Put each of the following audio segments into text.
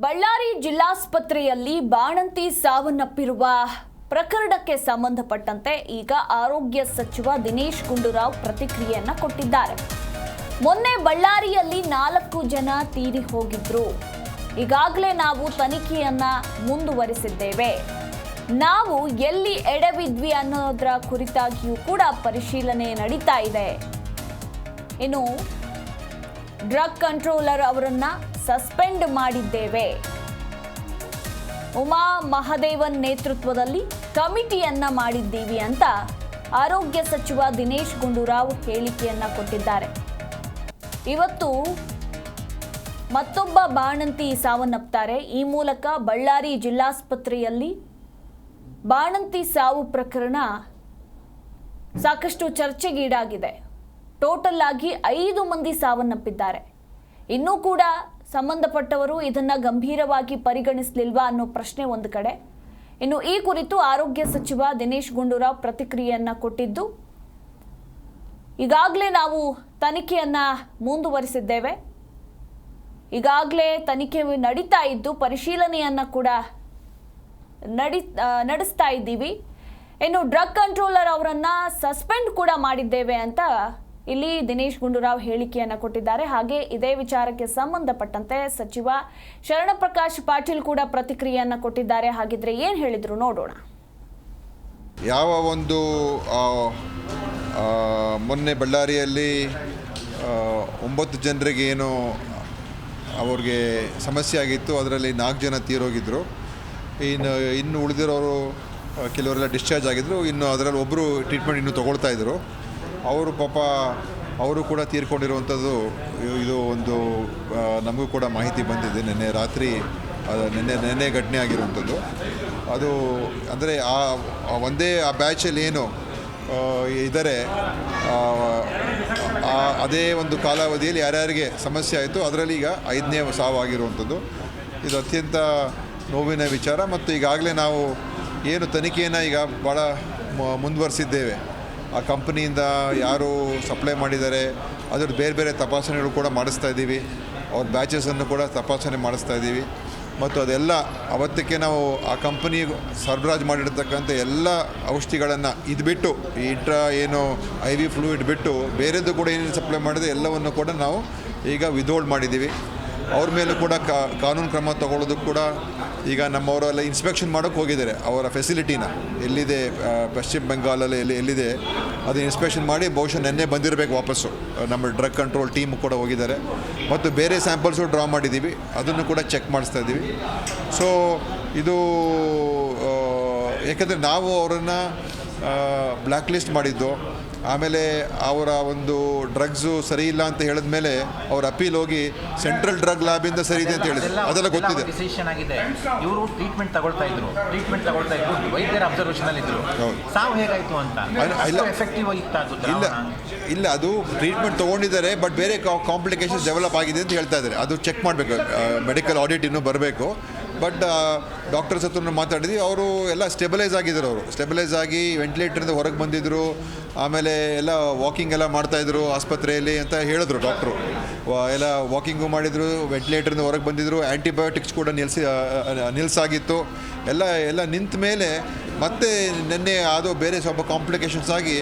ಬಳ್ಳಾರಿ ಜಿಲ್ಲಾಸ್ಪತ್ರೆಯಲ್ಲಿ ಬಾಣಂತಿ ಸಾವನ್ನಪ್ಪಿರುವ ಪ್ರಕರಣಕ್ಕೆ ಸಂಬಂಧಪಟ್ಟಂತೆ ಈಗ ಆರೋಗ್ಯ ಸಚಿವ ದಿನೇಶ್ ಗುಂಡೂರಾವ್ ಪ್ರತಿಕ್ರಿಯೆಯನ್ನ ಕೊಟ್ಟಿದ್ದಾರೆ. ಮೊನ್ನೆ ಬಳ್ಳಾರಿಯಲ್ಲಿ 4 ಜನ ತೀರಿ ಹೋಗಿದ್ರು. ಈಗಾಗಲೇ ನಾವು ತನಿಖೆಯನ್ನ ಮುಂದುವರಿಸಿದ್ದೇವೆ. ನಾವು ಎಲ್ಲಿ ಎಡವಿದ್ವಿ ಅನ್ನೋದರ ಕುರಿತಾಗಿಯೂ ಕೂಡ ಪರಿಶೀಲನೆ ನಡೀತಾ ಇದೆ. ಇನ್ನು ಡ್ರಗ್ ಕಂಟ್ರೋಲರ್ ಅವರನ್ನ ಸಸ್ಪೆಂಡ್ ಮಾಡಿದ್ದೇವೆ. ಉಮಾ ಮಹದೇವನ್ ನೇತೃತ್ವದಲ್ಲಿ ಕಮಿಟಿಯನ್ನ ಮಾಡಿದ್ದೀವಿ ಅಂತ ಆರೋಗ್ಯ ಸಚಿವ ದಿನೇಶ್ ಗುಂಡೂರಾವ್ ಹೇಳಿಕೆಯನ್ನ ಕೊಟ್ಟಿದ್ದಾರೆ. ಇವತ್ತು ಮತ್ತೊಬ್ಬ ಬಾಣಂತಿ ಸಾವನ್ನಪ್ತಾರೆ. ಈ ಮೂಲಕ ಬಳ್ಳಾರಿ ಜಿಲ್ಲಾಸ್ಪತ್ರೆಯಲ್ಲಿ ಬಾಣಂತಿ ಸಾವು ಪ್ರಕರಣ ಸಾಕಷ್ಟು ಚರ್ಚೆಗೀಡಾಗಿದೆ. ಟೋಟಲ್ ಆಗಿ 5 ಮಂದಿ ಸಾವನ್ನಪ್ಪಿದ್ದಾರೆ. ಇನ್ನೂ ಕೂಡ ಸಂಬಂಧಪಟ್ಟವರು ಇದನ್ನ ಗಂಭೀರವಾಗಿ ಪರಿಗಣಿಸಲಿಲ್ವಾ ಅನ್ನೋ ಪ್ರಶ್ನೆ ಒಂದು ಕಡೆ. ಇನ್ನು ಈ ಕುರಿತು ಆರೋಗ್ಯ ಸಚಿವ ದಿನೇಶ್ ಗುಂಡೂರಾವ್ ಪ್ರತಿಕ್ರಿಯೆಯನ್ನ ಕೊಟ್ಟಿದ್ದು, ಈಗಾಗಲೇ ನಾವು ತನಿಖೆಯನ್ನ ಮುಂದುವರಿಸಿದ್ದೇವೆ. ಈಗಾಗಲೇ ತನಿಖೆ ನಡೀತಾ ಇದ್ದು ಪರಿಶೀಲನೆಯನ್ನ ಕೂಡ ನಡೆಸ್ತಾ ಇದ್ದೀವಿ. ಇನ್ನು ಡ್ರಗ್ ಕಂಟ್ರೋಲರ್ ಅವರನ್ನ ಸಸ್ಪೆಂಡ್ ಕೂಡ ಮಾಡಿದ್ದೇವೆ ಅಂತ ಇಲ್ಲಿ ದಿನೇಶ್ ಗುಂಡೂರಾವ್ ಹೇಳಿಕೆಯನ್ನ ಕೊಟ್ಟಿದ್ದಾರೆ. ಹಾಗೆ ಇದೇ ವಿಚಾರಕ್ಕೆ ಸಂಬಂಧಪಟ್ಟಂತೆ ಸಚಿವ ಶರಣಪ್ರಕಾಶ್ ಪಾಟೀಲ್ ಕೂಡ ಪ್ರತಿಕ್ರಿಯೆಯನ್ನ ಕೊಟ್ಟಿದ್ದಾರೆ. ಹಾಗಿದ್ರೆ ಏನ್ ಹೇಳಿದ್ರು ನೋಡೋಣ. ಯಾವ ಒಂದು ಮೊನ್ನೆ ಬಳ್ಳಾರಿಯಲ್ಲಿ 9 ಜನರಿಗೆ ಏನು ಅವ್ರಿಗೆ ಸಮಸ್ಯೆ ಆಗಿತ್ತು, ಅದರಲ್ಲಿ 4 ಜನ ತೀರೋಗಿದ್ದರು. ಇನ್ನು ಉಳಿದಿರೋರು ಕೆಲವರೆಲ್ಲ ಡಿಸ್ಚಾರ್ಜ್ ಆಗಿದ್ದರು. ಇನ್ನು ಅದರಲ್ಲಿ ಒಬ್ಬರು ಟ್ರೀಟ್ಮೆಂಟ್ ಇನ್ನೂ ತೊಗೊಳ್ತಾ ಇದ್ದರು. ಅವರು ಪಾಪ ಅವರು ಕೂಡ ತೀರ್ಕೊಂಡಿರುವಂಥದ್ದು ಇದು ಒಂದು ನಮಗೂ ಕೂಡ ಮಾಹಿತಿ ಬಂದಿದೆ. ನಿನ್ನೆ ರಾತ್ರಿ ನೆನ್ನೆ ಘಟನೆ ಆಗಿರುವಂಥದ್ದು. ಅದು ಅಂದರೆ ಒಂದೇ ಆ ಬ್ಯಾಚಲ್ಲಿ ಏನು ಇದ್ದಾರೆ, ಅದೇ ಒಂದು ಕಾಲಾವಧಿಯಲ್ಲಿ ಯಾರ್ಯಾರಿಗೆ ಸಮಸ್ಯೆ ಆಯಿತು ಅದರಲ್ಲಿ ಈಗ 5ನೇ ಸಾವಾಗಿರುವಂಥದ್ದು. ಇದು ಅತ್ಯಂತ ನೋವಿನ ವಿಚಾರ. ಮತ್ತು ಈಗಾಗಲೇ ನಾವು ಏನು ತನಿಖೆಯನ್ನು ಈಗ ಭಾಳ ಮುಂದುವರಿಸಿದ್ದೇವೆ. ಆ ಕಂಪ್ನಿಯಿಂದ ಯಾರು ಸಪ್ಲೈ ಮಾಡಿದ್ದಾರೆ ಅದ್ರದ್ದು ಬೇರೆ ಬೇರೆ ತಪಾಸಣೆಗಳು ಕೂಡ ಮಾಡಿಸ್ತಾ ಇದ್ದೀವಿ. ಅವ್ರ ಬ್ಯಾಚಸನ್ನು ಕೂಡ ತಪಾಸಣೆ ಮಾಡಿಸ್ತಾ ಇದ್ದೀವಿ. ಮತ್ತು ಅದೆಲ್ಲ ಅವತ್ತಕ್ಕೆ ನಾವು ಆ ಕಂಪನಿ ಸರಬರಾಜು ಮಾಡಿರ್ತಕ್ಕಂಥ ಎಲ್ಲ ಔಷಧಿಗಳನ್ನು ಬಿಟ್ಟು ಈ ಏನು IV ಫ್ಲೂಯಿಡ್ ಬಿಟ್ಟು ಬೇರೆದು ಕೂಡ ಏನೇನು ಸಪ್ಲೈ ಮಾಡಿದೆ ಎಲ್ಲವನ್ನು ಕೂಡ ನಾವು ಈಗ ವಿತ್ಹೋಲ್ಡ್ ಮಾಡಿದ್ದೀವಿ. ಅವ್ರ ಮೇಲೂ ಕೂಡ ಕಾನೂನು ಕ್ರಮ ತಗೊಳ್ಳೋದಕ್ಕೆ ಕೂಡ ಈಗ ನಮ್ಮವರೆಲ್ಲ ಇನ್ಸ್ಪೆಕ್ಷನ್ ಮಾಡೋಕ್ಕೆ ಹೋಗಿದ್ದಾರೆ. ಅವರ ಫೆಸಿಲಿಟಿನ ಎಲ್ಲಿದೆ ಪಶ್ಚಿಮ ಬೆಂಗಾಲಲ್ಲಿ ಎಲ್ಲಿದೆ ಅದು ಇನ್ಸ್ಪೆಕ್ಷನ್ ಮಾಡಿ ಬಹುಶಃ ನೆನ್ನೆ ಬಂದಿರಬೇಕು ವಾಪಸ್ಸು. ನಮ್ಮ ಡ್ರಗ್ ಕಂಟ್ರೋಲ್ ಟೀಮ್ ಕೂಡ ಹೋಗಿದ್ದಾರೆ. ಮತ್ತು ಬೇರೆ ಸ್ಯಾಂಪಲ್ಸು ಡ್ರಾ ಮಾಡಿದ್ದೀವಿ, ಅದನ್ನು ಕೂಡ ಚೆಕ್ ಮಾಡಿಸ್ತಾ ಇದ್ದೀವಿ. ಸೊ ಇದು ಏಕೆಂದರೆ ನಾವು ಅವರನ್ನು ಬ್ಲ್ಯಾಕ್ ಲಿಸ್ಟ್ ಮಾಡಿದ್ದು, ಆಮೇಲೆ ಅವರ ಒಂದು ಡ್ರಗ್ಸು ಸರಿ ಇಲ್ಲ ಅಂತ ಹೇಳಿದ ಮೇಲೆ ಅವ್ರ ಅಪೀಲ್ ಹೋಗಿ ಸೆಂಟ್ರಲ್ ಡ್ರಗ್ ಲ್ಯಾಬಿಂದ ಸರಿ ಇದೆ ಅಂತ ಹೇಳಿದ್ರು. ಅದೆಲ್ಲ ಗೊತ್ತಿದೆ. ಡಿಸಿಷನ್ ಆಗಿದೆ. ಇವರು ಟ್ರೀಟ್ಮೆಂಟ್ ತಗೊಳ್ತಾ ಇದ್ರು, ವೈದ್ಯರ ಅಬ್ಸರ್ವೇಷನ್ ಇದ್ರು. ಸಾವು ಹೇಗಾಯಿತು ಅಂತ ಎಫೆಕ್ಟಿವ್ ಆಗಿತ್ತು? ಇಲ್ಲ, ಅದು ಟ್ರೀಟ್ಮೆಂಟ್ ತೊಗೊಂಡಿದ್ದಾರೆ, ಬಟ್ ಬೇರೆ ಕಾಂಪ್ಲಿಕೇಶನ್ಸ್ ಡೆವಲಪ್ ಆಗಿದೆ ಅಂತ ಹೇಳ್ತಾ ಇದ್ದಾರೆ. ಅದು ಚೆಕ್ ಮಾಡಬೇಕು, ಮೆಡಿಕಲ್ ಆಡಿಟ್ ಇನ್ನೂ ಬರಬೇಕು. ಬಟ್ ಡಾಕ್ಟರ್ಸ್ ಹತ್ರ ಮಾತಾಡಿದ್ವಿ, ಅವರು ಎಲ್ಲ ಸ್ಟೆಬಿಲೈಸ್ ಆಗಿದ್ದರು. ಅವರು ಸ್ಟೆಬಿಲೈಸ್ ಆಗಿ ವೆಂಟಿಲೇಟರಿಂದ ಹೊರಗೆ ಬಂದಿದ್ದರು. ಆಮೇಲೆ ಎಲ್ಲ ವಾಕಿಂಗ್ ಎಲ್ಲ ಮಾಡ್ತಾಯಿದ್ರು ಆಸ್ಪತ್ರೆಯಲ್ಲಿ ಅಂತ ಹೇಳಿದ್ರು ಡಾಕ್ಟ್ರು. ಎಲ್ಲ ವಾಕಿಂಗು ಮಾಡಿದರು, ವೆಂಟಿಲೇಟರಿಂದ ಹೊರಗೆ ಬಂದಿದ್ದರು. ಆ್ಯಂಟಿಬಯೋಟಿಕ್ಸ್ ಕೂಡ ನಿಲ್ಲಿಸಾಗಿತ್ತು. ಎಲ್ಲ ನಿಂತ ಮೇಲೆ ಮತ್ತೆ ನಿನ್ನೆ ಅದು ಬೇರೆ ಸ್ವಲ್ಪ ಕಾಂಪ್ಲಿಕೇಶನ್ಸ್ ಆಗಿ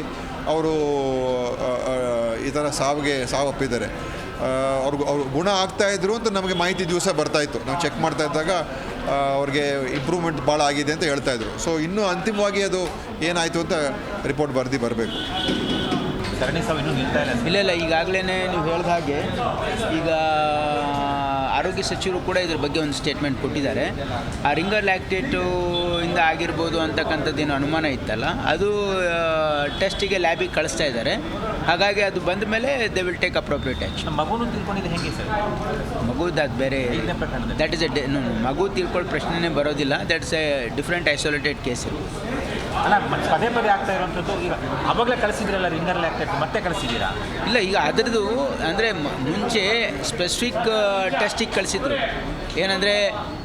ಅವರು ಈ ಥರ ಸಾವಪ್ಪಿದ್ದಾರೆ. ಅವ್ರು ಗುಣ ಆಗ್ತಾಯಿದ್ರು ಅಂತ ನಮಗೆ ಮಾಹಿತಿ ದಿವಸ ಬರ್ತಾಯಿತ್ತು. ನಾವು ಚೆಕ್ ಮಾಡ್ತಾ ಇದ್ದಾಗ ಅವ್ರಿಗೆ ಇಂಪ್ರೂವ್ಮೆಂಟ್ ಭಾಳ ಆಗಿದೆ ಅಂತ ಹೇಳ್ತಾಯಿದ್ರು. ಸೊ ಇನ್ನೂ ಅಂತಿಮವಾಗಿ ಅದು ಏನಾಯಿತು ಅಂತ ರಿಪೋರ್ಟ್ ಬರಬೇಕು. ಇಲ್ಲ, ಈಗಾಗಲೇ ನೀವು ಹೇಳಿದ ಹಾಗೆ ಈಗ ಆರೋಗ್ಯ ಸಚಿವರು ಕೂಡ ಇದ್ರ ಬಗ್ಗೆ ಒಂದು ಸ್ಟೇಟ್ಮೆಂಟ್ ಕೊಟ್ಟಿದ್ದಾರೆ. ಆ ರಿಂಗರ್ ಲ್ಯಾಕ್ಟೇಟು ಇಂದ ಆಗಿರ್ಬೋದು ಅಂತಕ್ಕಂಥದ್ದೇನು ಅನುಮಾನ ಇತ್ತಲ್ಲ, ಅದು ಟೆಸ್ಟಿಗೆ ಲ್ಯಾಬಿಗೆ ಕಳಿಸ್ತಾ ಇದ್ದಾರೆ. ಹಾಗಾಗಿ ಅದು ಬಂದ ಮೇಲೆ they will take appropriate action. ಮಗುನು ತಿಳ್ಕೊಂಡಿದ್ದು ಹೇಗೆ ಸರ್? ಮಗುದು ಅದು ಬೇರೆ, ದಟ್ ಇಸ್ ಮಗು ತಿಳ್ಕೊಳ್ಳೋ ಪ್ರಶ್ನೆನೇ ಬರೋದಿಲ್ಲ. That's A different isolated case. ಅಲ್ಲ, ಪದೇ ಆಗ್ತಾ ಇರುವಂಥದ್ದು. ಈಗ ಅವಾಗಲೇ ಕಳಿಸಿದ್ರಲ್ಲ ರಿಂಗರ್ ಲ್ಯಾಕ್ಟೇಟ್, ಮತ್ತೆ ಕಳಿಸಿದ್ದೀರಾ? ಇಲ್ಲ, ಈಗ ಅದರದ್ದು ಅಂದರೆ ಮುಂಚೆ ಸ್ಪೆಸಿಫಿಕ್ ಟೆಸ್ಟಿಗೆ ಕಳಿಸಿದ್ರು. ಏನಂದರೆ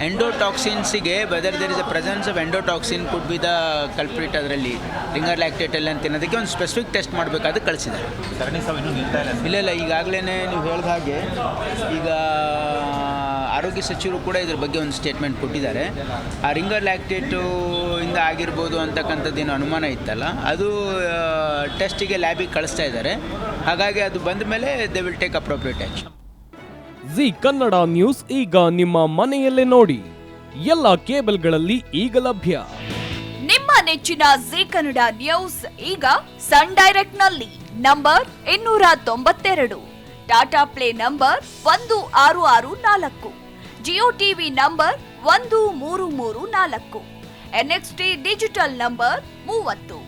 ಎಂಡೋಟಾಕ್ಸಿನ್ಸಿಗೆ whether there is a presence of endotoxin could be the culprit ಅದರಲ್ಲಿ ರಿಂಗರ್ ಲ್ಯಾಕ್ಟೇಟಲ್ಲಿ ಅಂತ ಅನ್ನೋದಕ್ಕೆ ಒಂದು ಸ್ಪೆಸಿಫಿಕ್ ಟೆಸ್ಟ್ ಮಾಡಬೇಕಾದ್ರೆ ಕಳಿಸಿದ್ದಾರೆ. ಸರಣಿ ಸಾವು ಇನ್ನೂ ನಿಲ್ತಾ ಇಲ್ಲ? ಇಲ್ಲ, ಈಗಾಗಲೇ ನೀವು ಹೇಳಿದ ಹಾಗೆ ಈಗ ಆರೋಗ್ಯ ಸಚಿವರು ಕೂಡ ಇದ್ರ ಬಗ್ಗೆ ಒಂದು ಸ್ಟೇಟ್ಮೆಂಟ್ ಕೊಟ್ಟಿದ್ದಾರೆ. ಆ ರಿಂಗರ್ ಲ್ಯಾಕ್ಟೇಟು ಇಂದ ಆಗಿರ್ಬೋದು ಅಂತಕ್ಕಂಥದ್ದೇನು ಅನುಮಾನ ಇತ್ತಲ್ಲ, ಅದು ಟೆಸ್ಟಿಗೆ ಲ್ಯಾಬಿಗೆ ಕಳಿಸ್ತಾ ಇದ್ದಾರೆ. ಹಾಗಾಗಿ ಅದು ಬಂದ ಮೇಲೆ they will take appropriate action. G Kannada news ಈಗ ನಿಮ್ಮ ಮನೆಯಲ್ಲೇ ನೋಡಿ. ಎಲ್ಲ ಕೇಬಲ್ಗಳಲ್ಲಿ ಈಗ ಲಭ್ಯ. ನಿಮ್ಮ ನೆಚ್ಚಿನ ಜಿ ಕನ್ನಡ ನ್ಯೂಸ್ ಈಗ ಸನ್ ಡೈರೆಕ್ಟ್ ನಲ್ಲಿ number 292, Tata play number 1664, Jio TV number 1334, NXT digital number 30,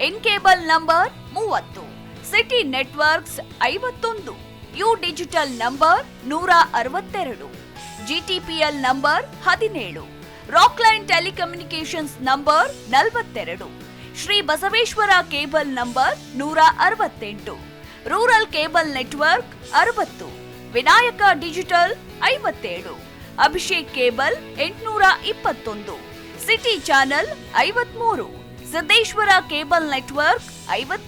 in cable number 30, city networks 51, U digital number 162, GTPL number 17, Rockline telecommunications number 42, Shri Basaveshwara cable number 168, rural cable network 60, Vinayaka digital 57, Abhishek cable 821, city channel 53, Siddeshwara cable network 54.